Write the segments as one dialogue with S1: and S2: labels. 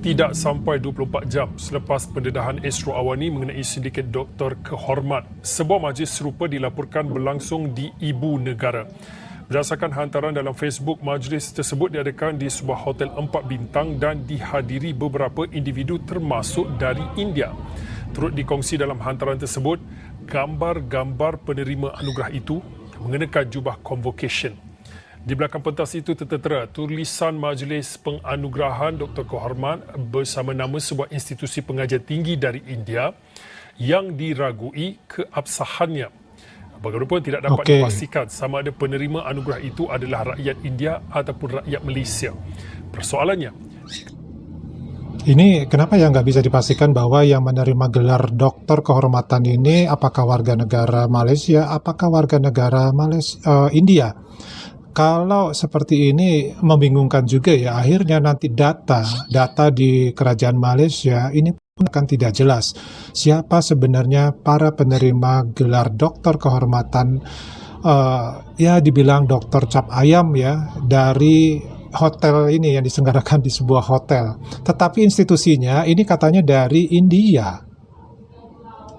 S1: Tidak sampai 24 jam selepas pendedahan Esro Awani mengenai sindiket Doktor Kehormat, sebuah majlis serupa dilaporkan berlangsung di Ibu Negara. Berdasarkan hantaran dalam Facebook, majlis tersebut diadakan di sebuah hotel 4 bintang dan dihadiri beberapa individu termasuk dari India. Turut dikongsi dalam hantaran tersebut, gambar-gambar penerima anugerah itu mengenakan jubah convocation. Di belakang pentas itu tertera tulisan Majlis Penganugerahan Dr. Kehormat bersama nama sebuah institusi pengajian tinggi dari India yang diragui keabsahannya. Bagaimanapun tidak dapat dipastikan sama ada penerima anugerah itu adalah rakyat India ataupun rakyat Malaysia. Persoalannya,
S2: ini kenapa ya nggak bisa dipastikan bahwa yang menerima gelar doktor kehormatan ini apakah warga negara Malaysia, apakah warga negara India? Kalau seperti ini membingungkan juga ya, akhirnya nanti data di kerajaan Malaysia ini pun akan tidak jelas. Siapa sebenarnya para penerima gelar doktor kehormatan, ya dibilang dokter cap ayam ya, dari hotel ini yang diselenggarakan di sebuah hotel. Tetapi institusinya ini katanya dari India.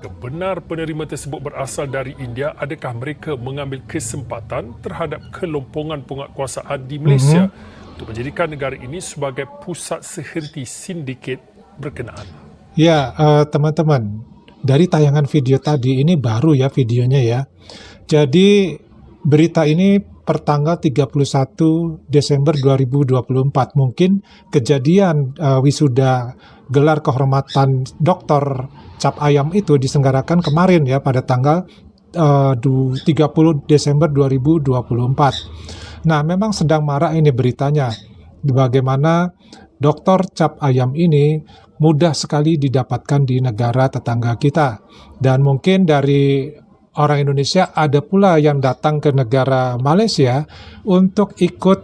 S1: benar penerima tersebut berasal dari India, adakah mereka mengambil kesempatan terhadap kelompongan penguatkuasaan di Malaysia untuk menjadikan negara ini sebagai pusat sehenti sindiket berkenaan?
S2: Ya, teman-teman, dari tayangan video tadi ini baru ya videonya ya. Jadi berita ini pertanggal 31 Desember 2024. Mungkin kejadian wisuda gelar kehormatan doktor cap ayam itu diselenggarakan kemarin ya, pada tanggal 30 Desember 2024. Nah, memang sedang marak ini beritanya, bagaimana doktor cap ayam ini mudah sekali didapatkan di negara tetangga kita. Dan mungkin dari orang Indonesia ada pula yang datang ke negara Malaysia untuk ikut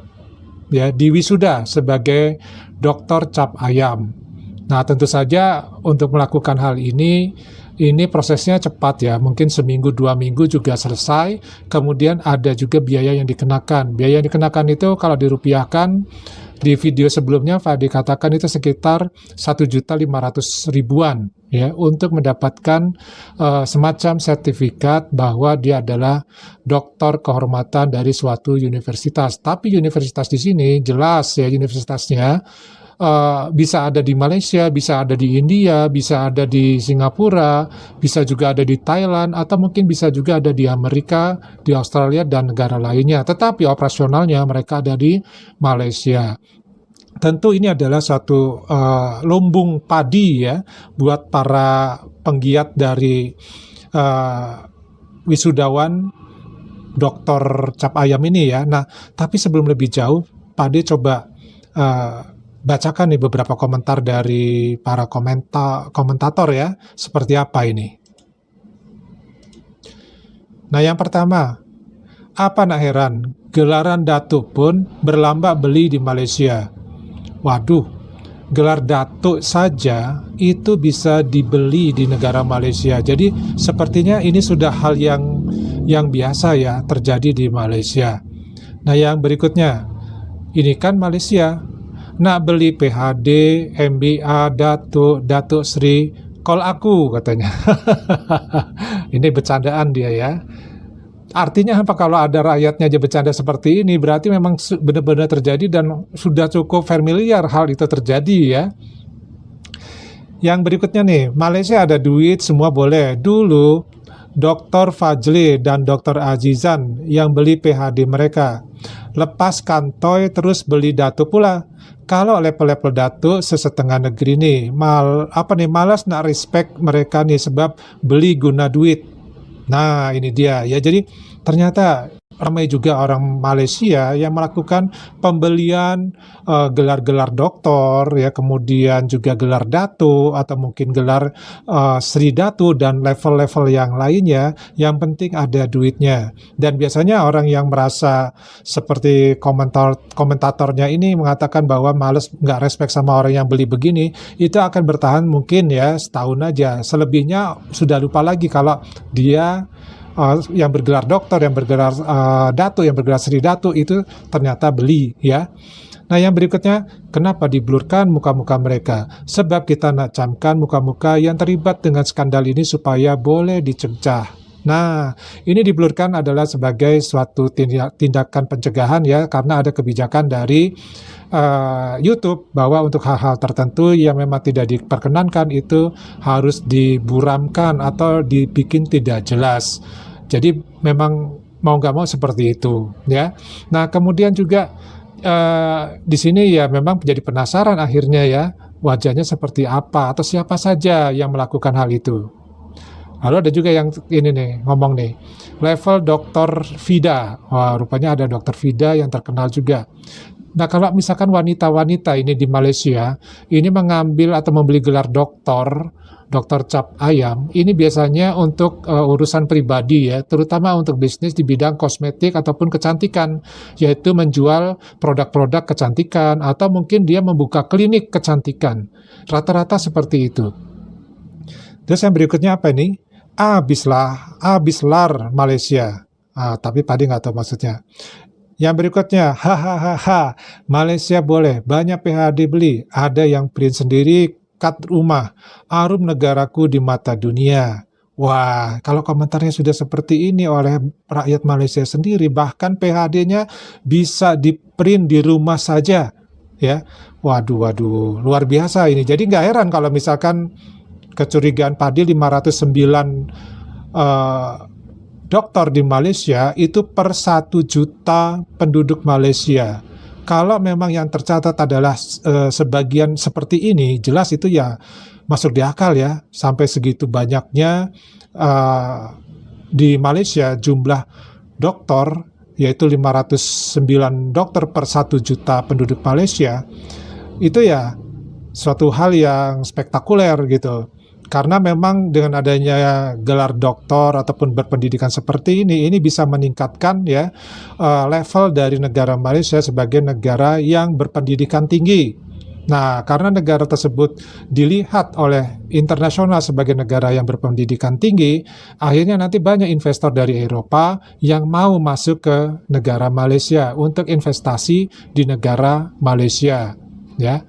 S2: ya di wisuda sebagai doktor cap ayam. Nah, tentu saja untuk melakukan hal ini prosesnya cepat ya, mungkin seminggu 2 minggu juga selesai. Kemudian ada juga biaya yang dikenakan. Biaya yang dikenakan itu kalau dirupiahkan, di video sebelumnya Pak dikatakan itu sekitar 1.500.000-an ya, untuk mendapatkan semacam sertifikat bahwa dia adalah doktor kehormatan dari suatu universitas. Tapi universitas di sini jelas ya, universitasnya bisa ada di Malaysia, bisa ada di India, bisa ada di Singapura, bisa juga ada di Thailand, atau mungkin bisa juga ada di Amerika, di Australia, dan negara lainnya. Tetapi operasionalnya mereka ada di Malaysia. Tentu ini adalah satu lumbung padi ya buat para penggiat dari wisudawan doktor cap ayam ini ya. Nah, tapi sebelum lebih jauh, Pak Ade coba bacakan nih beberapa komentar dari para komentator ya, seperti apa ini. Nah, yang pertama, apa nak heran, gelaran datuk pun berlambak beli di Malaysia. Waduh, gelar datuk saja itu bisa dibeli di negara Malaysia. Jadi sepertinya ini sudah hal yang biasa ya terjadi di Malaysia. Nah, yang berikutnya, ini kan Malaysia. Nak beli PhD, MBA, Datuk Sri, call aku katanya. Ini bercandaan dia ya. Artinya apa, kalau ada rakyatnya aja bercanda seperti ini, berarti memang benar-benar terjadi dan sudah cukup familiar hal itu terjadi ya. Yang berikutnya nih, Malaysia ada duit, semua boleh. Dulu Dr. Fajli dan Dr. Azizan yang beli PhD mereka. Lepas kantoi terus beli datuk pula. Kalau level-level datuk sesetengah negeri nih, malas nak respect mereka nih sebab beli guna duit. Nah, ini dia ya. Jadi ternyata ramai juga orang Malaysia yang melakukan pembelian gelar-gelar doktor ya, kemudian juga gelar datu atau mungkin gelar Sri Datu dan level-level yang lainnya. Yang penting ada duitnya. Dan biasanya orang yang merasa seperti komentatornya ini mengatakan bahwa males, nggak respect sama orang yang beli begini, itu akan bertahan mungkin ya setahun aja. Selebihnya sudah lupa lagi kalau dia yang bergelar doktor, yang bergelar datu, yang bergelar Sri Datu itu ternyata beli ya. Nah, yang berikutnya, kenapa diblurkan muka-muka mereka? Sebab kita nak camkan muka-muka yang terlibat dengan skandal ini supaya boleh dicegah. Nah, ini diblurkan adalah sebagai suatu tindakan pencegahan ya, karena ada kebijakan dari YouTube bahwa untuk hal-hal tertentu yang memang tidak diperkenankan itu harus diburamkan atau dibikin tidak jelas. Jadi memang mau nggak mau seperti itu ya. Nah, kemudian juga di sini ya memang menjadi penasaran akhirnya ya, wajahnya seperti apa atau siapa saja yang melakukan hal itu. Lalu ada juga yang ini nih, ngomong nih, level Dr. Vida. Wah, rupanya ada Dr. Vida yang terkenal juga. Nah, kalau misalkan wanita-wanita ini di Malaysia, ini mengambil atau membeli gelar dokter cap ayam, ini biasanya untuk urusan pribadi ya, terutama untuk bisnis di bidang kosmetik ataupun kecantikan, yaitu menjual produk-produk kecantikan atau mungkin dia membuka klinik kecantikan. Rata-rata seperti itu. Terus yang berikutnya apa ini? Abislar Malaysia. Tapi Padi nggak tahu maksudnya. Yang berikutnya, hahaha, Malaysia boleh, banyak PHD beli, ada yang print sendiri, kat rumah, arum negaraku di mata dunia. Wah, kalau komentarnya sudah seperti ini oleh rakyat Malaysia sendiri, bahkan PHD-nya bisa di print di rumah saja, ya. Waduh, luar biasa ini. Jadi nggak heran kalau misalkan kecurigaan Padi 509 dokter di Malaysia itu per 1 juta penduduk Malaysia. Kalau memang yang tercatat adalah sebagian seperti ini, jelas itu ya masuk di akal ya. Sampai segitu banyaknya di Malaysia jumlah dokter, yaitu 509 dokter per 1 juta penduduk Malaysia. Itu ya suatu hal yang spektakuler gitu. Karena memang dengan adanya gelar doktor ataupun berpendidikan seperti ini bisa meningkatkan ya level dari negara Malaysia sebagai negara yang berpendidikan tinggi. Nah, karena negara tersebut dilihat oleh internasional sebagai negara yang berpendidikan tinggi, akhirnya nanti banyak investor dari Eropa yang mau masuk ke negara Malaysia untuk investasi di negara Malaysia, ya.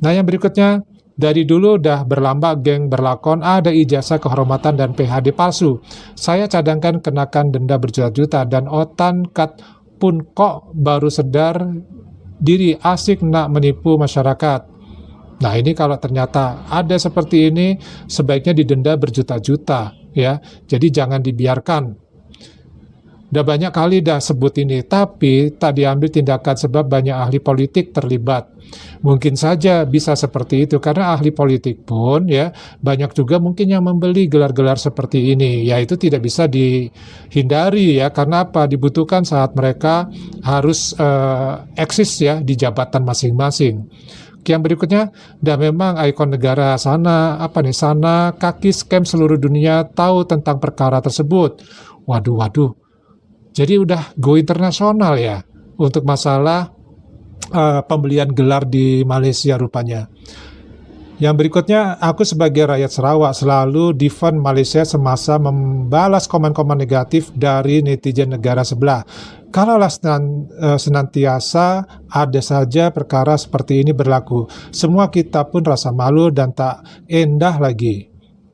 S2: Nah, yang berikutnya, dari dulu udah berlambak geng berlakon, ada ijazah kehormatan dan PhD palsu. Saya cadangkan kenakan denda berjuta-juta dan otan kat pun kok baru sedar diri asik nak menipu masyarakat. Nah, ini kalau ternyata ada seperti ini, sebaiknya didenda berjuta-juta ya. Jadi jangan dibiarkan. Udah banyak kali dah sebut ini, tapi tak diambil tindakan sebab banyak ahli politik terlibat. Mungkin saja bisa seperti itu, karena ahli politik pun ya banyak juga mungkin yang membeli gelar-gelar seperti ini. Ya, itu tidak bisa dihindari ya, karena apa? Dibutuhkan saat mereka harus eksis ya di jabatan masing-masing. Yang berikutnya, dan memang ikon negara sana kaki scam seluruh dunia tahu tentang perkara tersebut. Waduh. Jadi udah go internasional ya untuk masalah pembelian gelar di Malaysia rupanya. Yang berikutnya, aku sebagai rakyat Sarawak selalu defend Malaysia semasa membalas komen-komen negatif dari netizen negara sebelah. Kalaulah senantiasa ada saja perkara seperti ini berlaku, semua kita pun rasa malu dan tak endah lagi.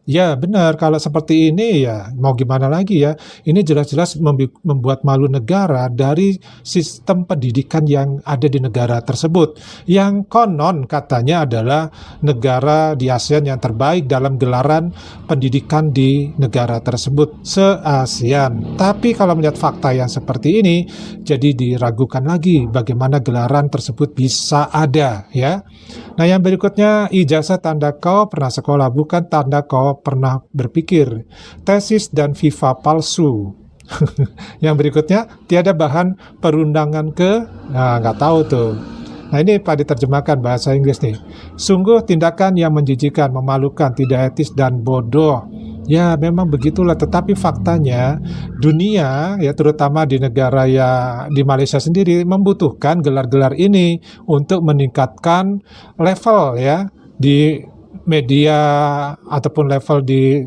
S2: Ya benar, kalau seperti ini ya mau gimana lagi ya. Ini jelas-jelas membuat malu negara dari sistem pendidikan yang ada di negara tersebut. Yang konon katanya adalah negara di ASEAN yang terbaik dalam gelaran pendidikan di negara tersebut se-ASEAN. Tapi kalau melihat fakta yang seperti ini, jadi diragukan lagi bagaimana gelaran tersebut bisa ada ya. Nah, yang berikutnya, ijazah tanda kau pernah sekolah, bukan tanda kau pernah berpikir. Tesis dan FIFA palsu. Yang berikutnya, tiada bahan perundangan nggak tahu tuh. Nah, ini Pak diterjemahkan bahasa Inggris nih. Sungguh tindakan yang menjijikan, memalukan, tidak etis dan bodoh. Ya, memang begitulah. Tetapi faktanya dunia, ya terutama di negara ya di Malaysia sendiri membutuhkan gelar-gelar ini untuk meningkatkan level ya di media ataupun level di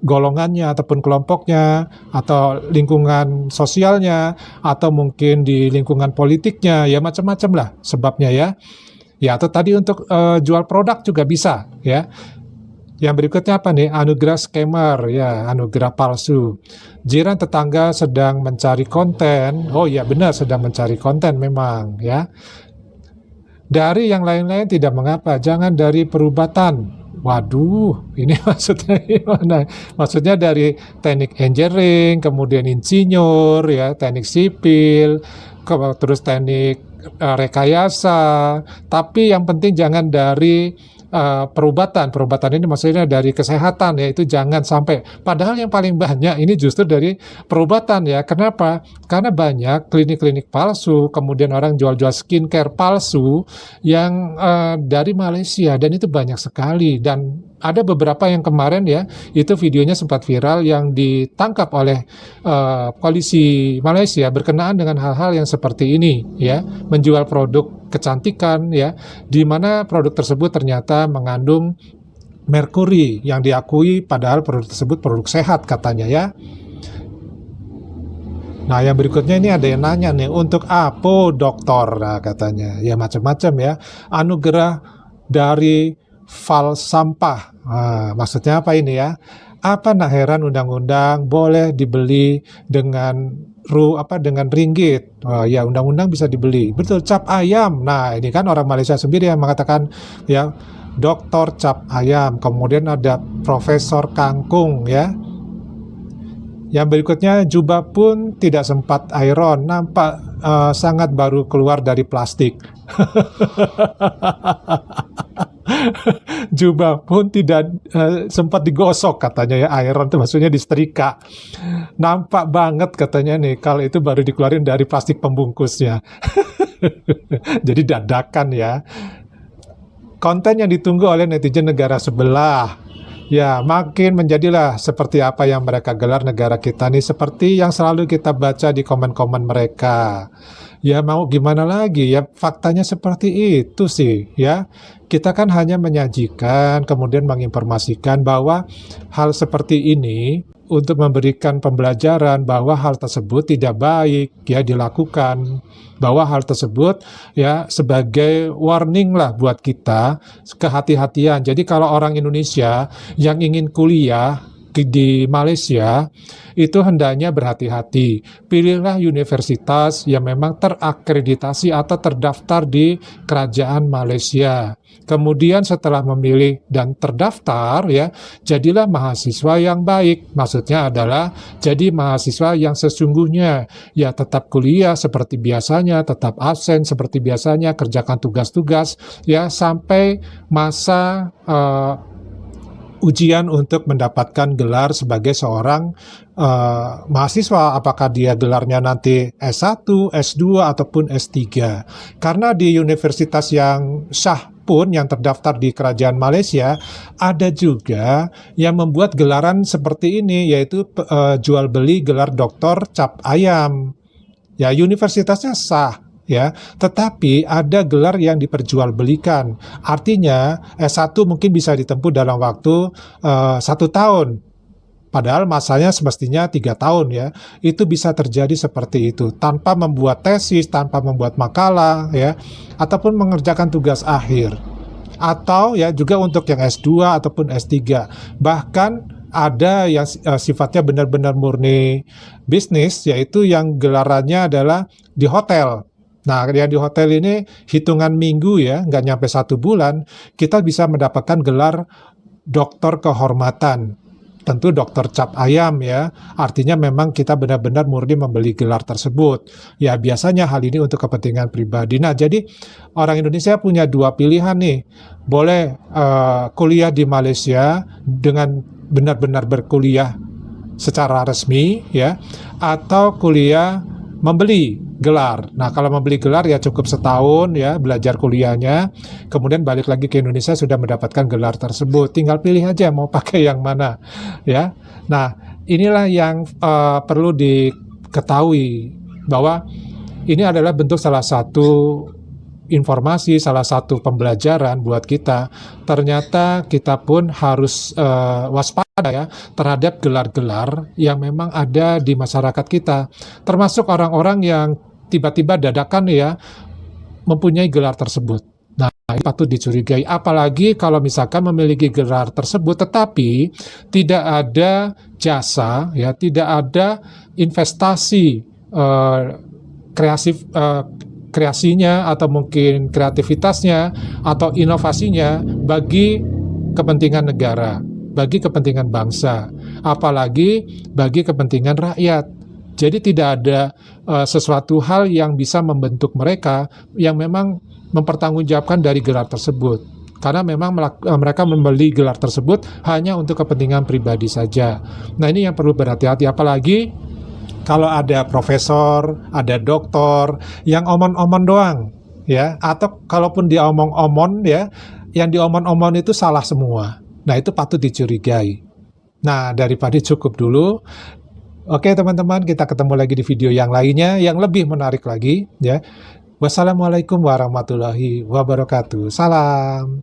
S2: golongannya ataupun kelompoknya atau lingkungan sosialnya atau mungkin di lingkungan politiknya, ya macam-macam lah sebabnya ya. Ya atau tadi untuk jual produk juga bisa ya. Yang berikutnya apa nih? Anugerah scammer, ya, anugerah palsu. Jiran tetangga sedang mencari konten. Oh ya benar, sedang mencari konten memang ya. Dari yang lain-lain tidak mengapa, jangan dari perubatan. Waduh, ini maksudnya gimana? Maksudnya dari teknik engineering, kemudian insinyur, ya, teknik sipil, terus teknik rekayasa. Tapi yang penting jangan dari perubatan. Perubatan ini maksudnya dari kesehatan ya, itu jangan sampai. Padahal yang paling banyak ini justru dari perubatan ya. Kenapa? Karena banyak klinik-klinik palsu, kemudian orang jual-jual skincare palsu yang dari Malaysia dan itu banyak sekali. Dan ada beberapa yang kemarin ya, itu videonya sempat viral yang ditangkap oleh polisi Malaysia berkenaan dengan hal-hal yang seperti ini ya, menjual produk kecantikan ya, di mana produk tersebut ternyata mengandung merkuri yang diakui padahal produk tersebut produk sehat katanya ya. Nah yang berikutnya ini ada yang nanya nih, untuk apa dokter? Nah, katanya ya macam-macam ya. Anugerah dari fal sampah. Nah, maksudnya apa ini ya? Apa nak heran undang-undang boleh dibeli dengan dengan ringgit. Ya undang-undang bisa dibeli. Betul, cap ayam. Nah, ini kan orang Malaysia sendiri yang mengatakan ya dokter cap ayam. Kemudian ada profesor kangkung ya. Yang berikutnya jubah pun tidak sempat iron, nampak sangat baru keluar dari plastik. Jubah pun tidak sempat digosok katanya ya, iron itu maksudnya disetrika. Nampak banget katanya nih kalau itu baru dikeluarin dari plastik pembungkusnya. Jadi dadakan ya. Konten yang ditunggu oleh netizen negara sebelah. Ya, makin menjadilah seperti apa yang mereka gelar negara kita nih, seperti yang selalu kita baca di komen-komen mereka. Ya mau gimana lagi ya, faktanya seperti itu sih ya. Kita kan hanya menyajikan, kemudian menginformasikan bahwa hal seperti ini untuk memberikan pembelajaran bahwa hal tersebut tidak baik ya dilakukan, bahwa hal tersebut ya sebagai warning lah buat kita, kehati-hatian. Jadi kalau orang Indonesia yang ingin kuliah di Malaysia itu hendaknya berhati-hati. Pilihlah universitas yang memang terakreditasi atau terdaftar di kerajaan Malaysia. Kemudian setelah memilih dan terdaftar ya, jadilah mahasiswa yang baik. Maksudnya adalah jadi mahasiswa yang sesungguhnya, ya tetap kuliah seperti biasanya, tetap absen seperti biasanya, kerjakan tugas-tugas ya sampai masa ujian untuk mendapatkan gelar sebagai seorang mahasiswa, apakah dia gelarnya nanti S1, S2, ataupun S3. Karena di universitas yang sah pun yang terdaftar di kerajaan Malaysia, ada juga yang membuat gelaran seperti ini, yaitu jual beli gelar doktor cap ayam. Ya, universitasnya sah. Ya, tetapi ada gelar yang diperjualbelikan. Artinya S1 mungkin bisa ditempuh dalam waktu 1 tahun. Padahal masanya semestinya 3 tahun ya. Itu bisa terjadi seperti itu tanpa membuat tesis, tanpa membuat makalah ya, ataupun mengerjakan tugas akhir. Atau ya juga untuk yang S2 ataupun S3. Bahkan ada yang sifatnya benar-benar murni bisnis, yaitu yang gelarannya adalah di hotel. Nah, yang di hotel ini hitungan minggu ya, nggak nyampe 1 bulan, kita bisa mendapatkan gelar doktor kehormatan. Tentu dokter cap ayam ya, artinya memang kita benar-benar murni membeli gelar tersebut. Ya, biasanya hal ini untuk kepentingan pribadi. Nah, jadi orang Indonesia punya 2 pilihan nih. Boleh kuliah di Malaysia dengan benar-benar berkuliah secara resmi ya, atau kuliah membeli gelar. Nah, kalau membeli gelar ya cukup setahun ya belajar kuliahnya, kemudian balik lagi ke Indonesia sudah mendapatkan gelar tersebut. Tinggal pilih aja mau pakai yang mana ya. Nah, inilah yang perlu diketahui bahwa ini adalah bentuk salah satu informasi, salah satu pembelajaran buat kita. Ternyata kita pun harus waspada ya terhadap gelar-gelar yang memang ada di masyarakat kita. Termasuk orang-orang yang tiba-tiba dadakan ya mempunyai gelar tersebut. Nah, ini patut dicurigai. Apalagi kalau misalkan memiliki gelar tersebut, tetapi tidak ada jasa, ya, tidak ada investasi kreasinya atau mungkin kreativitasnya atau inovasinya bagi kepentingan negara, bagi kepentingan bangsa, apalagi bagi kepentingan rakyat. Jadi tidak ada sesuatu hal yang bisa membentuk mereka yang memang mempertanggungjawabkan dari gelar tersebut. Karena memang mereka membeli gelar tersebut hanya untuk kepentingan pribadi saja. Nah, ini yang perlu berhati-hati, apalagi kalau ada profesor, ada doktor yang omon-omon doang, ya, atau kalaupun dia omong-omon ya, yang diomon-omon itu salah semua. Nah, itu patut dicurigai. Nah, daripada cukup dulu. Oke teman-teman, kita ketemu lagi di video yang lainnya yang lebih menarik lagi ya. Wassalamualaikum warahmatullahi wabarakatuh. Salam.